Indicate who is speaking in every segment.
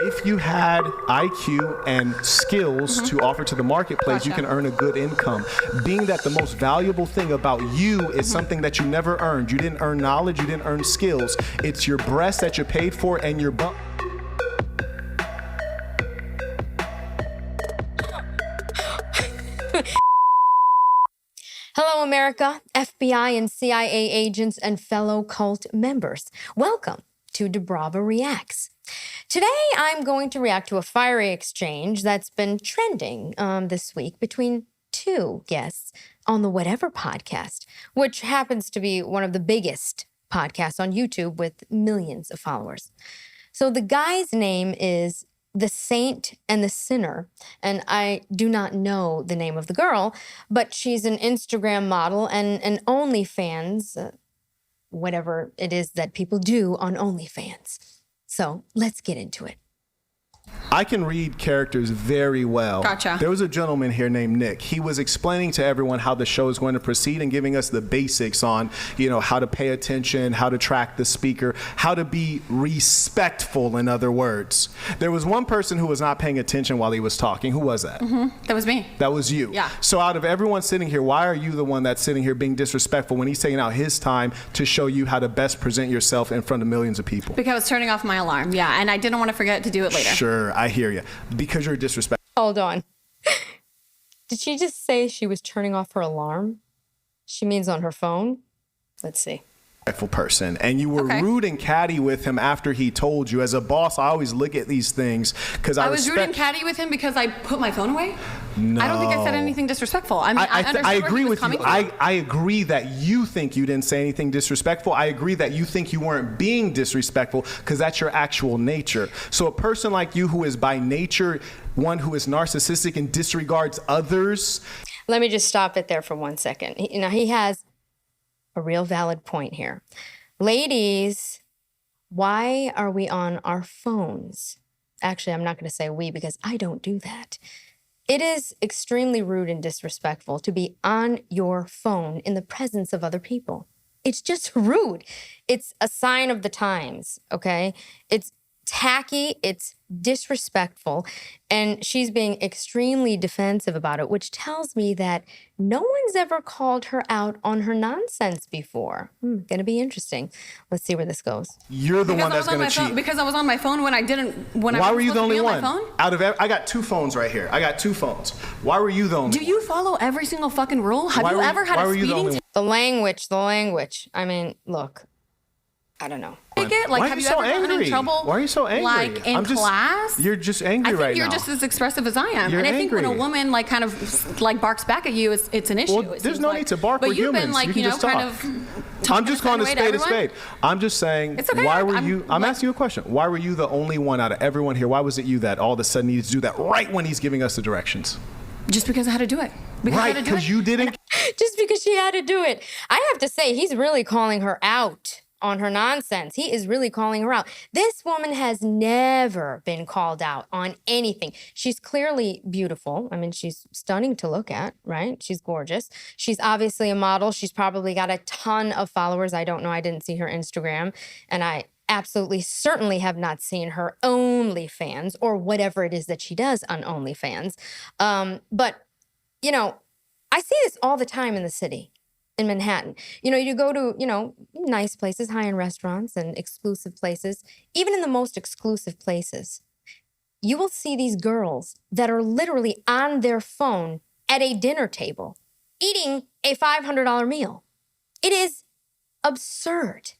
Speaker 1: If you had IQ and skills to offer to the marketplace, you can earn a good income. Being that the most valuable thing about you is something that you never earned. You didn't earn knowledge, you didn't earn skills. It's your breast that you're paid for and your butt.
Speaker 2: Hello, America, FBI and CIA agents and fellow cult members. Welcome to Dubrava Reacts. Today, I'm going to react to a fiery exchange that's been trending this week between two guests on the Whatever podcast, which happens to be one of the biggest podcasts on YouTube with millions of followers. So the guy's name is The Saint and the Sinner, and I do not know the name of the girl, but she's an Instagram model and an OnlyFans, whatever it is that people do on OnlyFans. So let's get into it.
Speaker 1: I can read characters very well.
Speaker 3: Gotcha.
Speaker 1: There was a gentleman here named Nick. He was explaining to everyone how the show is going to proceed and giving us the basics on, how to pay attention, how to track the speaker, how to be respectful, in other words. There was one person who was not paying attention while he was talking. Who was that?
Speaker 3: That was me.
Speaker 1: That was you.
Speaker 3: Yeah.
Speaker 1: So out of everyone sitting here, why are you the one that's sitting here being disrespectful when he's taking out his time to show you how to best present yourself in front of millions of people?
Speaker 3: Because I was turning off my alarm, yeah, and I didn't want to forget to do it later.
Speaker 1: Sure, I hear you. Because you're disrespectful.
Speaker 2: Hold on. Did she just say she was turning off her alarm? She means on her phone? Let's see.
Speaker 1: Person, and you were rude and catty with him after he told you. As a boss, I always look at these things because I
Speaker 3: was rude and catty with him because I put my phone away?
Speaker 1: No.
Speaker 3: I don't think I said anything disrespectful. I mean, I
Speaker 1: agree with you.
Speaker 3: From.
Speaker 1: I agree that you think you didn't say anything disrespectful. I agree that you think you weren't being disrespectful because that's your actual nature. So a person like you who is by nature one who is narcissistic and disregards others.
Speaker 2: Let me just stop it there for 1 second. He has a real valid point here. Ladies, why are we on our phones? Actually, I'm not going to say we because I don't do that. It is extremely rude and disrespectful to be on your phone in the presence of other people. It's just rude. It's a sign of the times, okay? It's tacky, it's disrespectful, and she's being extremely defensive about it, which tells me that no one's ever called her out on her nonsense before. Gonna be interesting. Let's see where this goes.
Speaker 1: You're the one that's gonna cheat.
Speaker 3: Because I was on my phone when I didn't.
Speaker 1: Why were you the only one? Out of I got two phones right here. I got two phones. Why were you the only one?
Speaker 3: Do you follow every single fucking rule? Have you ever had a speeding?
Speaker 2: The language. I mean, look. I don't know.
Speaker 1: Why
Speaker 3: have you ever gotten in trouble?
Speaker 1: Why are you so angry?
Speaker 3: Like in class?
Speaker 1: You're just angry right now.
Speaker 3: I think you're just as expressive as I am.
Speaker 1: You're
Speaker 3: and I think
Speaker 1: angry.
Speaker 3: when a woman kind of barks back at you, it's an issue.
Speaker 1: Well, there's no need to bark.
Speaker 3: But
Speaker 1: with
Speaker 3: you've
Speaker 1: humans.
Speaker 3: been
Speaker 1: You can just talk.
Speaker 3: kind of.
Speaker 1: I'm just calling a spade a spade. I'm just saying.
Speaker 3: It's okay.
Speaker 1: Why were you? I'm asking you a question. Why were you the only one out of everyone here? Why was it you that all of a sudden needed to do that right when he's giving us the directions?
Speaker 3: Just because I had to do it.
Speaker 1: Right, because you didn't.
Speaker 2: Just because she had to do it. I have to say, he's really calling her out on her nonsense. He is really calling her out. This woman has never been called out on anything. She's clearly beautiful. I mean, she's stunning to look at, right? She's gorgeous. She's obviously a model. She's probably got a ton of followers. I don't know. I didn't see her Instagram. And I absolutely certainly have not seen her OnlyFans or whatever it is that she does on OnlyFans. But, I see this all the time in the city. In Manhattan. You go to, nice places, high-end restaurants and exclusive places. Even in the most exclusive places, you will see these girls that are literally on their phone at a dinner table eating a $500 meal. It is absurd.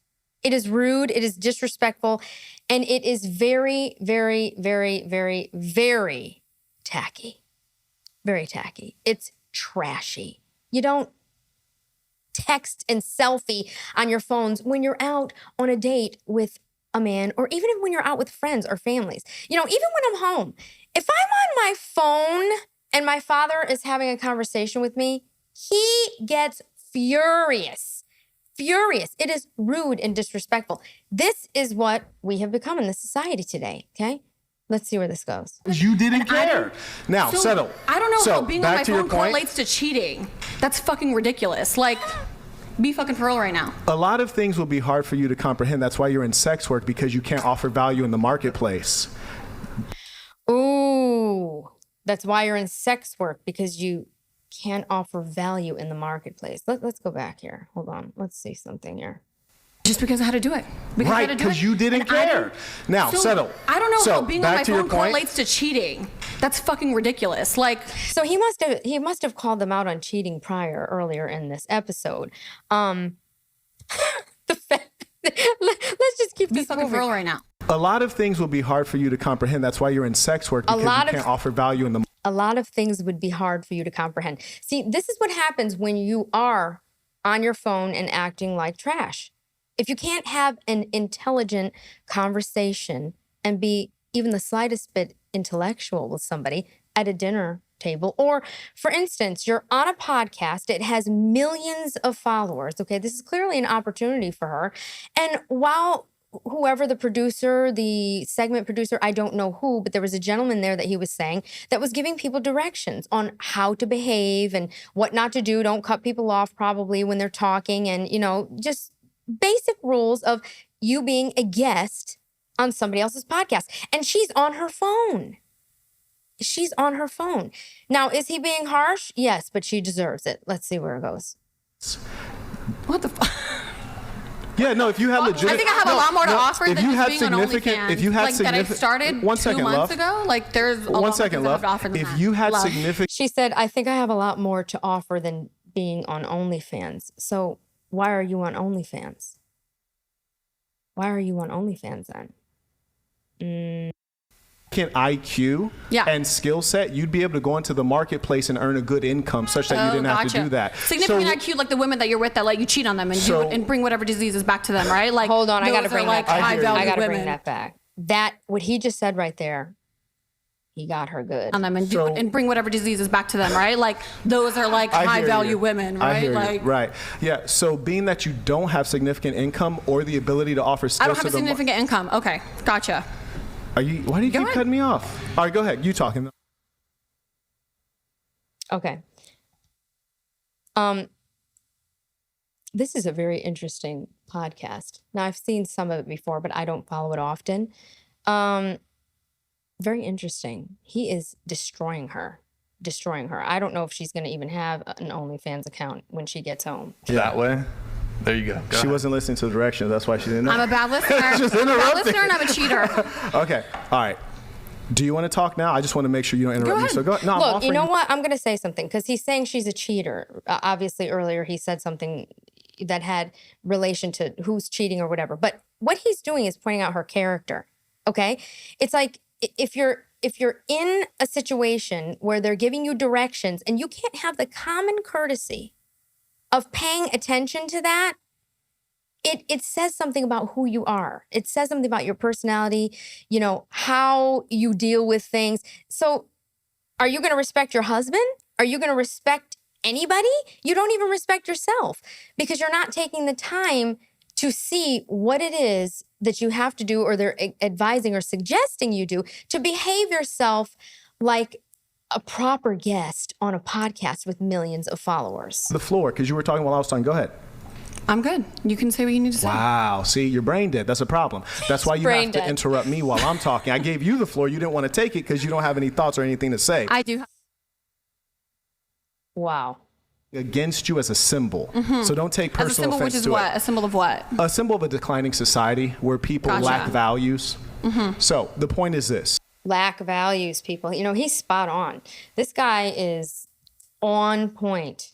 Speaker 2: It is rude. It is disrespectful. And it is very, very, very, very, very tacky. Very tacky. It's trashy. You don't text and selfie on your phones when you're out on a date with a man, or even when you're out with friends or families. Even when I'm home, if I'm on my phone and my father is having a conversation with me, he gets furious. Furious. It is rude and disrespectful. This is what we have become in this society today, okay? Let's see where this goes.
Speaker 1: You didn't care. Now, settle.
Speaker 3: I don't know how being on my phone correlates to cheating. That's fucking ridiculous. Be fucking for real right now.
Speaker 1: A lot of things will be hard for you to comprehend. That's why you're in sex work, because you can't offer value in the marketplace.
Speaker 2: That's why you're in sex work, because you can't offer value in the marketplace. Let's go back here. Hold on. Let's see something here.
Speaker 3: Just because I had to do it.
Speaker 1: Right, because you didn't care. Now, settle.
Speaker 3: I don't know how being on my phone
Speaker 1: point.
Speaker 3: correlates to cheating. That's fucking ridiculous. Like,
Speaker 2: so he must have called them out on cheating earlier in this episode. The fact, let's just keep this
Speaker 3: fucking real right now.
Speaker 1: A lot of things will be hard for you to comprehend. That's why you're in sex work, because you can't offer value in the.
Speaker 2: A lot of things would be hard for you to comprehend. See, this is what happens when you are on your phone and acting like trash. If you can't have an intelligent conversation and be even the slightest bit intellectual with somebody at a dinner table, or for instance, you're on a podcast, it has millions of followers. Okay, this is clearly an opportunity for her. And while whoever the producer, the segment producer, I don't know who, but there was a gentleman there that he was saying that was giving people directions on how to behave and what not to do. Don't cut people off probably when they're talking, and, you know, just basic rules of you being a guest on somebody else's podcast. And she's on her phone. She's on her phone. Now, is he being harsh? Yes, but she deserves it. Let's see where it goes.
Speaker 3: What the fuck?
Speaker 1: Yeah, no, if you have legitimate...
Speaker 3: I think I have a lot more to offer than
Speaker 1: you
Speaker 3: just being on OnlyFans.
Speaker 1: If you had
Speaker 3: that I started 2 months ago. Like, there's a lot more things I have to offer than that.
Speaker 1: If you had significant...
Speaker 2: She said, I think I have a lot more to offer than being on OnlyFans. So why are you on OnlyFans? Why are you on OnlyFans then?
Speaker 1: IQ and skill set, you'd be able to go into the marketplace and earn a good income such that you didn't have to do that.
Speaker 3: Significant IQ, like the women that you're with that let you cheat on them and bring whatever diseases back to them, right? Like,
Speaker 2: hold on, I gotta bring that back.
Speaker 3: I
Speaker 2: gotta bring that back. That, what he just said right there, he got her good.
Speaker 3: On them and bring whatever diseases back to them, right? Like, those are like high value women, right? Like,
Speaker 1: right. Yeah. So being that you don't have significant income or the ability to offer skills,
Speaker 3: I don't have a significant income. Okay, gotcha.
Speaker 1: Why do you keep cutting me off? All right, go ahead. You talking.
Speaker 2: Okay. This is a very interesting podcast. Now, I've seen some of it before, but I don't follow it often. Very interesting. He is destroying her. I don't know if she's going to even have an OnlyFans account when she gets home.
Speaker 4: That way? There you go.
Speaker 1: She wasn't listening to the directions. That's why she didn't know.
Speaker 3: I'm a bad listener. I'm a bad listener and I'm a cheater.
Speaker 1: Okay. All right. Do you want to talk now? I just want to make sure you don't interrupt me. So go ahead. No,
Speaker 2: look, you know what? I'm going to say something because he's saying she's a cheater. Obviously, earlier he said something that had relation to who's cheating or whatever. But what he's doing is pointing out her character. Okay? It's like if you're in a situation where they're giving you directions and you can't have the common courtesy of paying attention to that, it says something about who you are. It says something about your personality, you know, how you deal with things. So are you going to respect your husband? Are you going to respect anybody? You don't even respect yourself because you're not taking the time to see what it is that you have to do or they're advising or suggesting you do to behave yourself like a proper guest on a podcast with millions of followers.
Speaker 1: The floor, because you were talking while I was talking. Go ahead.
Speaker 3: I'm good. You can say what you need to say.
Speaker 1: Wow. See, you're brain dead. That's a problem. That's why you have to interrupt me while I'm talking. I gave you the floor. You didn't want to take it because you don't have any thoughts or anything to say.
Speaker 3: I do.
Speaker 2: Wow.
Speaker 1: Against you as a symbol. Mm-hmm. So don't take personal offense to it.
Speaker 3: Which is what? A symbol of what?
Speaker 1: A symbol of a declining society where people lack values. Mm-hmm. So the point is this.
Speaker 2: Lack values, people. You know, he's spot on. This guy is on point.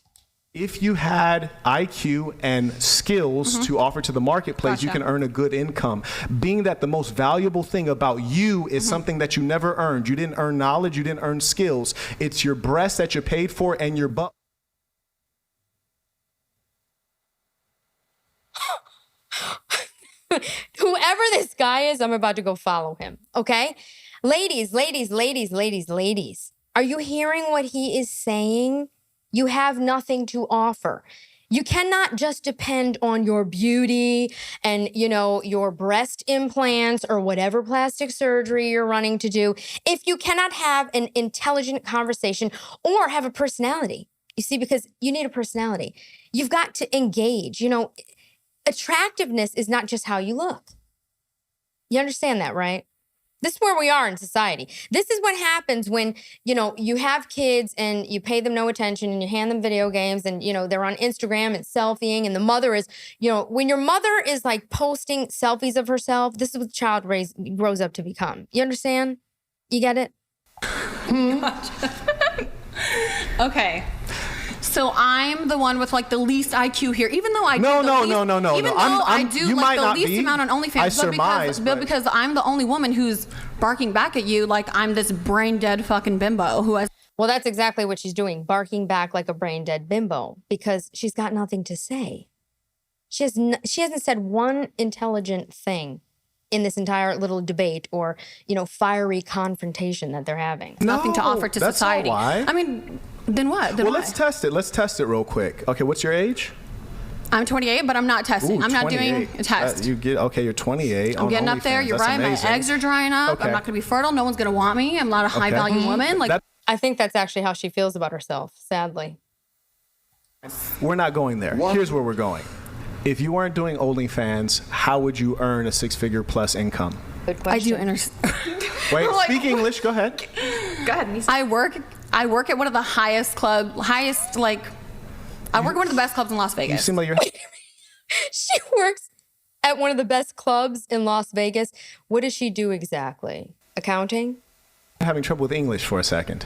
Speaker 1: If you had IQ and skills to offer to the marketplace, you can earn a good income. Being that the most valuable thing about you is something that you never earned. You didn't earn knowledge. You didn't earn skills. It's your breast that you're paid for and your butt.
Speaker 2: Whoever this guy is, I'm about to go follow him. Okay? Ladies. Are you hearing what he is saying? You have nothing to offer. You cannot just depend on your beauty and, you know, your breast implants or whatever plastic surgery you're running to do if you cannot have an intelligent conversation or have a personality. You see, because you need a personality. You've got to engage. You know, attractiveness is not just how you look. You understand that, right? This is where we are in society. This is what happens when, you have kids and you pay them no attention and you hand them video games and, they're on Instagram and selfieing and the mother is, when your mother is like posting selfies of herself, this is what the child grows up to become. You understand? You get it?
Speaker 3: Okay. So I'm the one with like the least IQ here, even though I
Speaker 1: No.
Speaker 3: I do
Speaker 1: you
Speaker 3: like
Speaker 1: might
Speaker 3: the
Speaker 1: not
Speaker 3: least
Speaker 1: be.
Speaker 3: amount on OnlyFans,
Speaker 1: I surmise,
Speaker 3: but because I'm the only woman who's barking back at you like I'm this brain dead fucking bimbo who has.
Speaker 2: Well, that's exactly what she's doing, barking back like a brain dead bimbo because she's got nothing to say. She hasn't said one intelligent thing in this entire little debate or, fiery confrontation that they're having.
Speaker 3: Nothing to offer to
Speaker 1: that's
Speaker 3: society.
Speaker 1: Not why.
Speaker 3: I mean, then what? Then
Speaker 1: well,
Speaker 3: why?
Speaker 1: let's test it. Let's test it real quick. Okay, what's your age?
Speaker 3: I'm 28, but I'm not testing.
Speaker 1: Ooh,
Speaker 3: I'm not
Speaker 1: 28.
Speaker 3: doing a test.
Speaker 1: You're 28.
Speaker 3: I'm getting up there. You're right.
Speaker 1: Amazing.
Speaker 3: My eggs are drying up.
Speaker 1: Okay.
Speaker 3: I'm not going to be fertile. No one's going to want me. I'm not a high value woman. Like
Speaker 2: I think that's actually how she feels about herself, sadly.
Speaker 1: We're not going there. Here's where we're going. If you weren't doing OnlyFans, how would you earn a 6-figure plus income?
Speaker 2: Good
Speaker 3: I
Speaker 2: question.
Speaker 3: do understand.
Speaker 1: Wait, speak English. Go ahead.
Speaker 5: Go ahead, Nisa.
Speaker 3: I work at one of the I work at one of the best clubs in Las Vegas.
Speaker 1: You seem like you're.
Speaker 2: She works at one of the best clubs in Las Vegas. What does she do exactly? Accounting?
Speaker 1: having trouble with English for a second.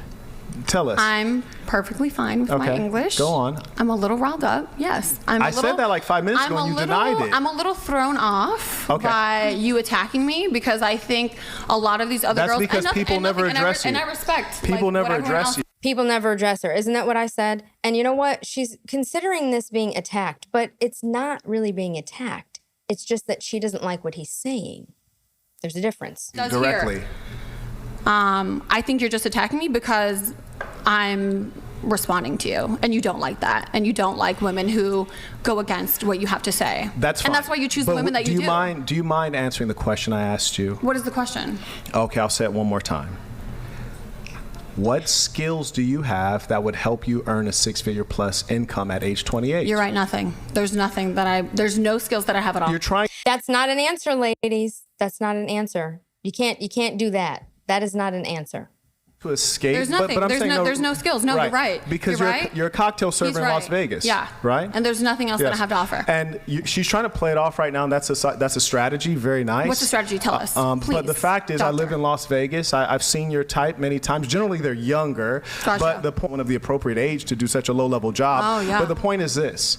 Speaker 1: Tell us.
Speaker 3: I'm perfectly fine with my English.
Speaker 1: Go on.
Speaker 3: I'm a little riled up. Yes.
Speaker 1: I said that like 5 minutes ago and you denied it.
Speaker 3: I'm a little thrown off by you attacking me because I think a lot of these other girls.
Speaker 1: That's because people never address you.
Speaker 3: And I respect.
Speaker 1: People never address you.
Speaker 2: People never address her. Isn't that what I said? And you know what? She's considering this being attacked, but it's not really being attacked. It's just that she doesn't like what he's saying. There's a difference.
Speaker 1: Directly.
Speaker 3: I think you're just attacking me because I'm responding to you, and you don't like that, and you don't like women who go against what you have to say.
Speaker 1: That's fine.
Speaker 3: And that's why you choose the women that you do.
Speaker 1: Do you mind answering the question I asked you?
Speaker 3: What is the question?
Speaker 1: Okay, I'll say it one more time. What skills do you have that would help you earn a six-figure plus income at age 28?
Speaker 3: You're right, nothing. There's nothing that there's no skills that I have at all.
Speaker 1: You're trying.
Speaker 2: That's not an answer, ladies. That's not an answer. You can't do that. That is not an answer.
Speaker 1: To escape.
Speaker 3: There's nothing.
Speaker 1: But I'm saying
Speaker 3: there's no skills. No, you're right.
Speaker 1: Because
Speaker 3: you're
Speaker 1: you're a cocktail server in Las Vegas.
Speaker 3: Yeah.
Speaker 1: Right?
Speaker 3: And there's nothing else that I have to offer.
Speaker 1: And she's trying to play it off right now, and that's a strategy. Very nice.
Speaker 3: What's the strategy? Tell us, please.
Speaker 1: But the fact is, I live in Las Vegas. I've seen your type many times. Generally, they're younger.
Speaker 3: Gotcha.
Speaker 1: But the point of the appropriate age to do such a low-level job.
Speaker 3: Oh, yeah.
Speaker 1: But the point is this.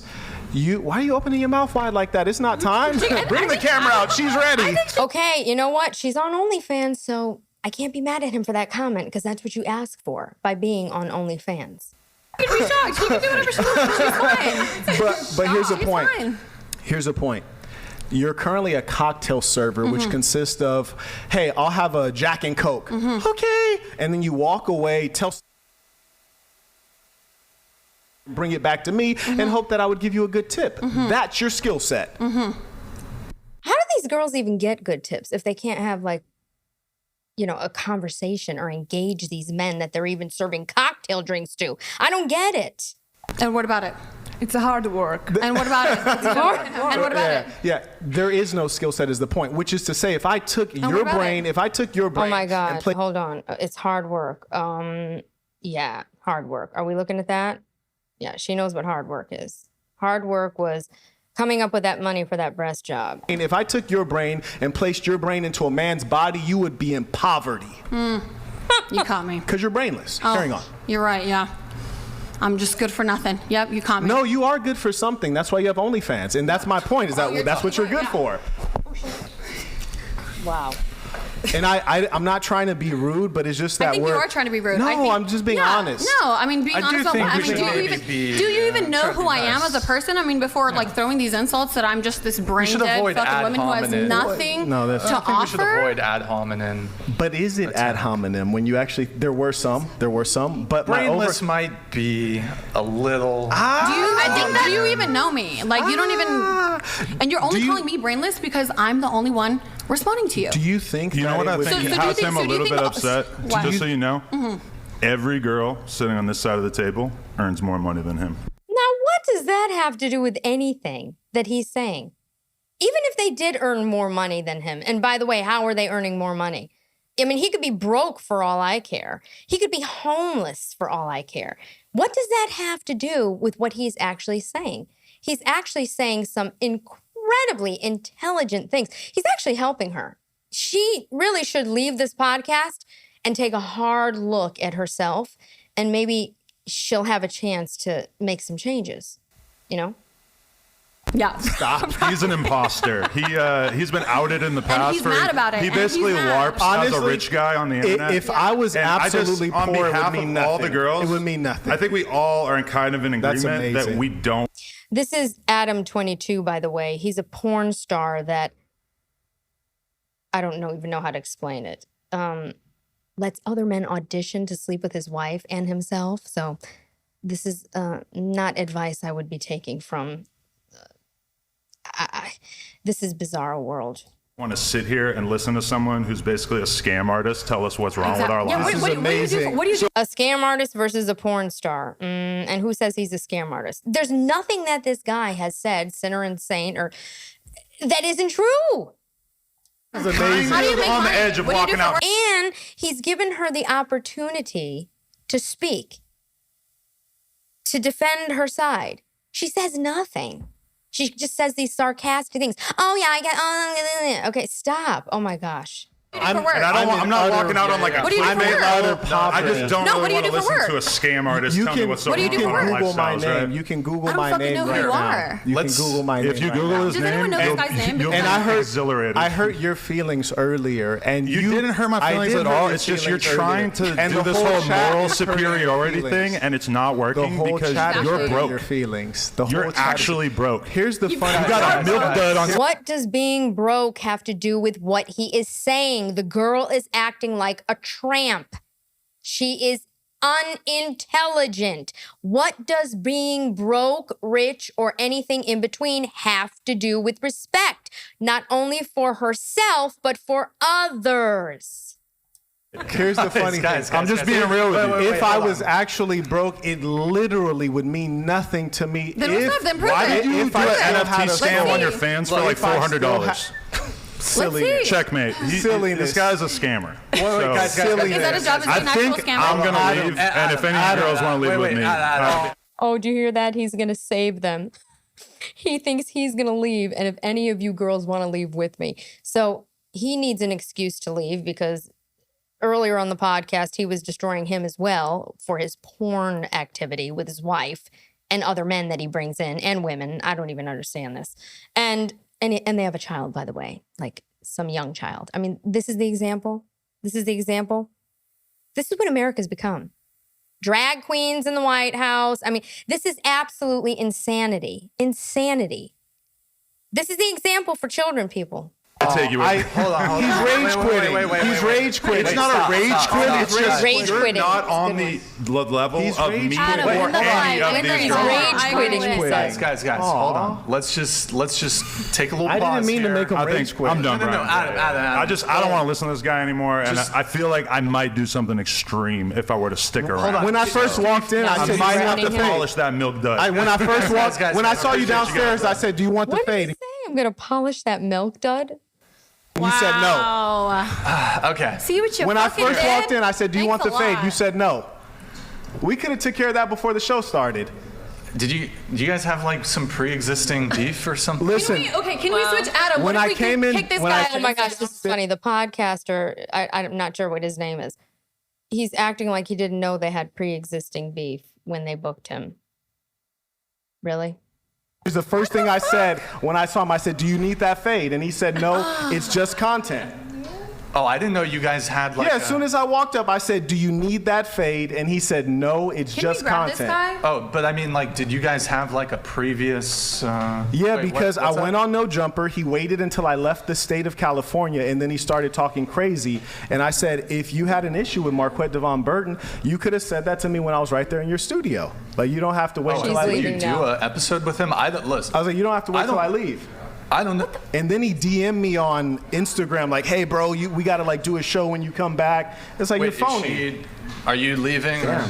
Speaker 1: Why are you opening your mouth wide like that? It's not time. Bring the camera out. She's ready.
Speaker 2: Okay, you know what? She's on OnlyFans, so I can't be mad at him for that comment because that's what you ask for by being on OnlyFans.
Speaker 3: You can be shocked. She can do whatever she wants. She's fine.
Speaker 1: But here's the point.
Speaker 3: Fine.
Speaker 1: Here's the point. You're currently a cocktail server, which consists of, hey, I'll have a Jack and Coke. Okay. And then you walk away, bring it back to me, and hope that I would give you a good tip. That's your skill set.
Speaker 2: How do these girls even get good tips if they can't have a conversation or engage these men that they're even serving cocktail drinks to? I don't get it.
Speaker 3: And what about it?
Speaker 5: It's a hard work.
Speaker 3: And what about it? It's hard. And what about it?
Speaker 1: Yeah, there is no skill set is the point, which is to say if I took your brain,
Speaker 2: Oh my God, hold on. It's hard work. Yeah, hard work. Are we looking at that? Yeah, she knows what hard work is. Hard work was coming up with that money for that breast job.
Speaker 1: And if I took your brain and placed your brain into a man's body, you would be in poverty.
Speaker 3: You caught me.
Speaker 1: Because you're brainless. Carrying on.
Speaker 3: You're right, yeah. I'm just good for nothing. Yep, you caught me.
Speaker 1: No, you are good for something. That's why you have OnlyFans. And that's my point, is that's what you're good for.
Speaker 2: Wow.
Speaker 1: And I'm not trying to be rude, but it's just that
Speaker 3: I think you are trying to be rude.
Speaker 1: No, I'm just being honest.
Speaker 3: No, I mean, being honest about what, do you even know who I am as a person? I mean, before throwing these insults that I'm just this brain dead fucking woman who has nothing to offer?
Speaker 4: I think we should avoid ad hominem.
Speaker 1: But is it ad hominem when you actually, there were some, but
Speaker 4: brainless might be a little.
Speaker 3: Do you even know me? Like, you don't even, and you're only calling me brainless because I'm the only one responding to you.
Speaker 1: Do you think
Speaker 6: You know what I think has him a little bit upset?
Speaker 3: What?
Speaker 6: Just so you know, every girl sitting on this side of the table earns more money than him.
Speaker 2: Now, what does that have to do with anything that he's saying? Even if they did earn more money than him, and by the way, how are they earning more money? I mean, he could be broke for all I care. He could be homeless for all I care. What does that have to do with what he's actually saying? He's actually saying some incredibly intelligent things. He's actually helping her. She really should leave this podcast and take a hard look at herself, and maybe she'll have a chance to make some changes, you know?
Speaker 3: Yeah.
Speaker 6: Stop. He's an imposter. He's been outed in the past.
Speaker 3: he's mad about it,
Speaker 6: He
Speaker 3: and he's
Speaker 6: basically
Speaker 3: mad.
Speaker 6: LARPs as a
Speaker 1: Honestly,
Speaker 6: rich guy on the internet.
Speaker 1: If I was
Speaker 6: And I just,
Speaker 1: absolutely
Speaker 6: on
Speaker 1: poor, it
Speaker 6: behalf
Speaker 1: would mean
Speaker 6: of
Speaker 1: nothing.
Speaker 6: all the girls,
Speaker 1: It would mean nothing.
Speaker 6: I think we all are kind of in
Speaker 1: That's
Speaker 6: agreement that
Speaker 1: amazing.
Speaker 6: we don't.
Speaker 2: This is Adam22, by the way. He's a porn star that I don't even know how to explain it. Lets other men audition to sleep with his wife and himself. So this is not advice I would be taking from. This is bizarre world.
Speaker 6: Want to sit here and listen to someone who's basically a scam artist tell us what's wrong with our
Speaker 3: Yeah,
Speaker 6: lives.
Speaker 3: what do you do?
Speaker 1: amazing.
Speaker 3: What do you do?
Speaker 2: A scam artist versus a porn star. And who says he's a scam artist? There's nothing that this guy has said, sinner and saint, or that isn't true.
Speaker 1: It's amazing.
Speaker 3: How do you make
Speaker 6: on the
Speaker 3: money?
Speaker 6: edge of
Speaker 3: What do you do
Speaker 6: walking
Speaker 3: for
Speaker 6: out.
Speaker 2: And he's given her the opportunity to speak, to defend her side. She says nothing. She just says these sarcastic things. Oh, yeah, I get, okay, stop. Oh, my gosh.
Speaker 3: What do you do for work?
Speaker 6: And I'm not walking out on like a
Speaker 3: What do you do for
Speaker 6: clickbait
Speaker 3: work?
Speaker 6: level. I just don't
Speaker 3: No, what
Speaker 6: really
Speaker 3: do you
Speaker 6: want to
Speaker 3: do for
Speaker 6: listen to a
Speaker 3: work?
Speaker 6: scam artist
Speaker 1: You
Speaker 6: tell me
Speaker 1: can,
Speaker 6: what's so
Speaker 3: What do you
Speaker 6: wrong
Speaker 3: do
Speaker 6: with
Speaker 3: for
Speaker 6: our
Speaker 3: work?
Speaker 1: Google my
Speaker 6: lifestyles,
Speaker 1: name.
Speaker 6: right?
Speaker 1: You can Google
Speaker 3: I don't
Speaker 1: my
Speaker 3: fucking
Speaker 1: name
Speaker 3: know who
Speaker 1: right
Speaker 3: you
Speaker 1: now.
Speaker 3: are.
Speaker 1: You
Speaker 6: Let's-
Speaker 1: can Google my name.
Speaker 6: If you
Speaker 1: right
Speaker 6: Google
Speaker 1: now.
Speaker 6: his
Speaker 3: Does
Speaker 6: name,
Speaker 3: anyone know this
Speaker 6: you'll-
Speaker 3: guy's name?
Speaker 6: you'll
Speaker 3: And
Speaker 6: be
Speaker 1: I heard
Speaker 6: exhilarated.
Speaker 1: I hurt your feelings earlier, and
Speaker 6: You didn't hurt my
Speaker 1: I
Speaker 6: feelings
Speaker 1: did
Speaker 6: at
Speaker 1: hurt
Speaker 6: all.
Speaker 1: your
Speaker 6: It's just you're
Speaker 1: feelings
Speaker 6: trying
Speaker 1: earlier.
Speaker 6: to
Speaker 1: And
Speaker 6: do
Speaker 1: the
Speaker 6: this
Speaker 1: whole
Speaker 6: whole
Speaker 1: chat
Speaker 6: moral
Speaker 1: is hurting your
Speaker 6: superiority
Speaker 1: feelings.
Speaker 6: thing, and it's not
Speaker 1: The
Speaker 6: working
Speaker 1: whole
Speaker 6: because
Speaker 1: chat is
Speaker 6: you're
Speaker 1: hurting
Speaker 6: broke.
Speaker 1: your feelings. The whole
Speaker 6: You're
Speaker 1: chat is-
Speaker 6: actually broke.
Speaker 1: Here's the funny.
Speaker 6: You got a milk dud on.
Speaker 2: What does being broke have to do with what he is saying? The girl is acting like a tramp. She is unintelligent. What does being broke, rich, or anything in between have to do with respect? Not only for herself, but for others.
Speaker 1: Here's the funny
Speaker 4: Guys,
Speaker 1: thing.
Speaker 6: I'm just being real with you.
Speaker 1: If I was actually broke, it literally would mean nothing to me.
Speaker 3: Then let's have them prove
Speaker 6: Why
Speaker 3: it.
Speaker 6: did you
Speaker 1: If
Speaker 6: do
Speaker 1: I
Speaker 6: an
Speaker 1: still had
Speaker 6: NFT
Speaker 1: a
Speaker 6: scam
Speaker 3: soul.
Speaker 6: on your fans for
Speaker 1: Look,
Speaker 6: like
Speaker 1: if I still
Speaker 6: $400?
Speaker 1: Silliness.
Speaker 6: Checkmate.
Speaker 1: Silliness.
Speaker 6: This guy's a scammer.
Speaker 4: guys,
Speaker 1: Silliness.
Speaker 3: Is that a job as
Speaker 6: I
Speaker 3: an actual
Speaker 6: think
Speaker 3: scammer?
Speaker 6: I'm going to
Speaker 1: Adam,
Speaker 6: leave, and if any girls want to leave with me,
Speaker 2: Oh, do you hear that? He's going to save them. He thinks he's going to leave, and if any of you girls want to leave with me. So he needs an excuse to leave because earlier on the podcast, he was destroying him as well for his porn activity with his wife and other men that he brings in and women. I don't even understand this. And they have a child, by the way, like some young child. I mean, this is the example. This is the example. This is what America's become. Drag queens in the White House. I mean, this is absolutely insanity. Insanity. This is the example for children, people.
Speaker 6: I take you with me.
Speaker 4: Hold on.
Speaker 1: He's rage quitting. He's rage quitting.
Speaker 6: It's not a rage quit. It's just
Speaker 2: Rage
Speaker 6: you're
Speaker 2: quitting.
Speaker 6: not on the level
Speaker 1: He's
Speaker 6: of
Speaker 1: rage
Speaker 6: me
Speaker 1: quitting.
Speaker 6: or
Speaker 3: Adam, in the
Speaker 6: any
Speaker 3: line.
Speaker 6: of these
Speaker 2: He's
Speaker 6: girls.
Speaker 2: rage quitting, he
Speaker 4: Guys,
Speaker 2: said.
Speaker 4: hold on. Let's just take a little
Speaker 1: I
Speaker 4: pause
Speaker 1: didn't mean to
Speaker 4: here.
Speaker 1: make him
Speaker 6: I
Speaker 1: rage
Speaker 6: think
Speaker 1: quit.
Speaker 6: I'm done,
Speaker 4: No,
Speaker 6: Brian.
Speaker 4: Adam.
Speaker 6: I don't want to listen to this guy anymore, and
Speaker 4: Just-
Speaker 6: I feel like I might do something extreme if I were to stick around.
Speaker 1: When I first walked in, I
Speaker 2: I'm
Speaker 1: said,
Speaker 6: I
Speaker 1: "Do you
Speaker 6: might
Speaker 1: want
Speaker 6: have
Speaker 1: the
Speaker 6: to
Speaker 1: fade?"
Speaker 6: polish that milk dud.
Speaker 1: When I first walked,
Speaker 4: Guys,
Speaker 1: when I saw you
Speaker 6: appreciate you guys.
Speaker 1: downstairs, I said, "Do you want the
Speaker 2: What did he
Speaker 1: fade?"
Speaker 2: say? I'm going to polish that milk dud?
Speaker 1: You said no.
Speaker 3: Wow.
Speaker 4: Okay.
Speaker 3: See what you
Speaker 1: When I
Speaker 3: fucking
Speaker 1: first
Speaker 3: did?
Speaker 1: walked in, I said, "Do you want
Speaker 3: Thanks
Speaker 1: the
Speaker 3: a
Speaker 1: fade?"
Speaker 3: lot.
Speaker 1: You said no. We could have took care of that before the show started.
Speaker 4: Do you guys have like some pre-existing beef or something?
Speaker 1: Listen,
Speaker 3: Okay, can we switch Adam?
Speaker 1: When
Speaker 3: What if
Speaker 1: I
Speaker 3: we
Speaker 1: came
Speaker 3: can
Speaker 1: in-
Speaker 3: pick this
Speaker 1: when
Speaker 3: guy
Speaker 1: I-
Speaker 3: up
Speaker 2: Oh my
Speaker 3: and
Speaker 2: gosh,
Speaker 3: say-
Speaker 2: this is funny. The podcaster, I'm not sure what his name is. He's acting like he didn't know they had pre-existing beef when they booked him. Really?
Speaker 1: Here's the first thing I said when I saw him. I said, "Do you need that fade?" And he said, "No, it's just content."
Speaker 4: Oh, I didn't know you guys had like.
Speaker 1: Yeah, as soon as I walked up, I said, "Do you need that fade?" And he said, "No, it's
Speaker 3: Can
Speaker 1: just
Speaker 3: we grab
Speaker 1: content."
Speaker 3: this guy?
Speaker 4: Oh, but I mean, like, did you guys have like a previous?
Speaker 1: Yeah,
Speaker 4: wait,
Speaker 1: because
Speaker 4: what's
Speaker 1: I went
Speaker 4: that?
Speaker 1: on No Jumper. He waited until I left the state of California, and then he started talking crazy. And I said, if you had an issue with Marquette Devon Burton, you could have said that to me when I was right there in your studio. Like, you don't have to wait
Speaker 4: Oh,
Speaker 1: till I
Speaker 2: She's
Speaker 1: leave.
Speaker 4: did you
Speaker 2: leaving
Speaker 4: do
Speaker 2: now.
Speaker 4: an episode with him? I don't listen.
Speaker 1: I was like, you don't have to wait
Speaker 4: I
Speaker 1: till
Speaker 4: don't-
Speaker 1: I leave.
Speaker 4: I don't know.
Speaker 1: And then he DM'd me on Instagram, like, hey, bro, we got to like do a show when you come back. It's like,
Speaker 4: Wait,
Speaker 1: you're phony.
Speaker 4: are you leaving? or-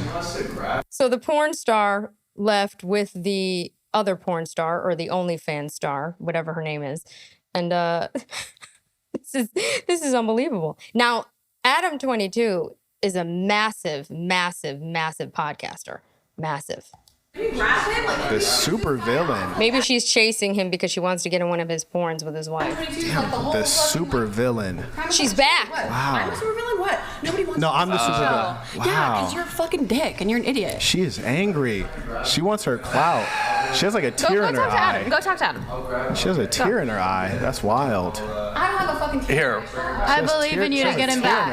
Speaker 2: So the porn star left with the other porn star or the OnlyFans star, whatever her name is. And this is unbelievable. Now, Adam22 is a massive, massive, massive podcaster. Massive.
Speaker 1: The super villain.
Speaker 2: Maybe she's chasing him because she wants to get in one of his porns with his wife.
Speaker 1: The super villain.
Speaker 2: She's back.
Speaker 3: I'm the super villain? What? Nobody wants
Speaker 1: No,
Speaker 3: to
Speaker 1: I'm the super villain.
Speaker 3: Yeah, because
Speaker 1: Wow.
Speaker 3: you're a fucking dick and you're an idiot.
Speaker 1: She is angry. She wants her clout. She has like a tear
Speaker 5: Go
Speaker 1: in her
Speaker 5: talk to Adam.
Speaker 1: eye.
Speaker 5: Go talk to Adam.
Speaker 1: She has a tear in her eye. That's wild.
Speaker 3: I don't have a fucking
Speaker 4: Here.
Speaker 5: I believe in you to get him back.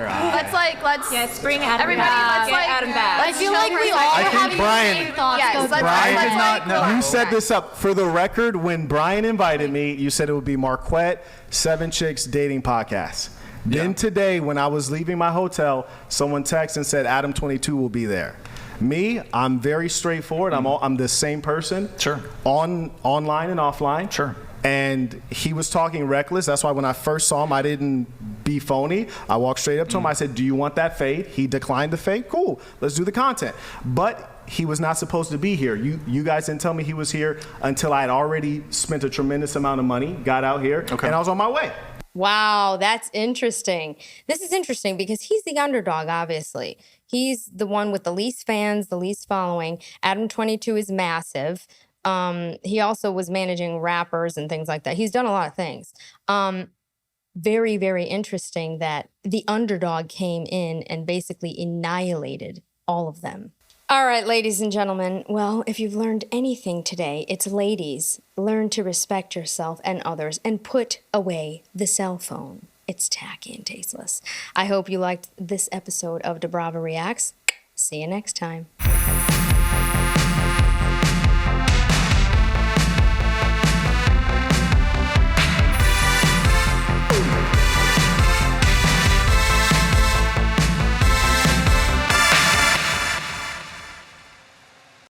Speaker 5: Let's bring Adam everybody,
Speaker 7: back.
Speaker 5: let's
Speaker 7: Adam back.
Speaker 5: I feel like we all
Speaker 1: I think
Speaker 5: have
Speaker 1: Brian-
Speaker 5: the same thoughts.
Speaker 7: Yes,
Speaker 5: go
Speaker 7: let's-
Speaker 5: through.
Speaker 1: Brian
Speaker 7: let's
Speaker 1: did not
Speaker 7: like-
Speaker 1: know. You set this up for the record. When Brian invited me, you said it would be Marquette 7 Chicks Dating Podcast. Then today, when I was leaving my hotel, someone texted and said Adam22 will be there. Me, I'm very straightforward. I'm the same person.
Speaker 4: Sure.
Speaker 1: Online and offline.
Speaker 4: Sure.
Speaker 1: And he was talking reckless. That's why when I first saw him, I didn't be phony. I walked straight up to him. I said, "Do you want that fade?" He declined the fade. Cool. Let's do the content. But he was not supposed to be here. You guys didn't tell me he was here until I had already spent a tremendous amount of money, got out here, and I was on my way.
Speaker 2: Wow, that's interesting. This is interesting because he's the underdog, obviously. He's the one with the least fans, the least following. Adam22 is massive. He also was managing rappers and things like that. He's done a lot of things. Very, very interesting that the underdog came in and basically annihilated all of them. All right, ladies and gentlemen. Well, if you've learned anything today, it's ladies, learn to respect yourself and others and put away the cell phone. It's tacky and tasteless. I hope you liked this episode of Debrava Reacts. See you next time.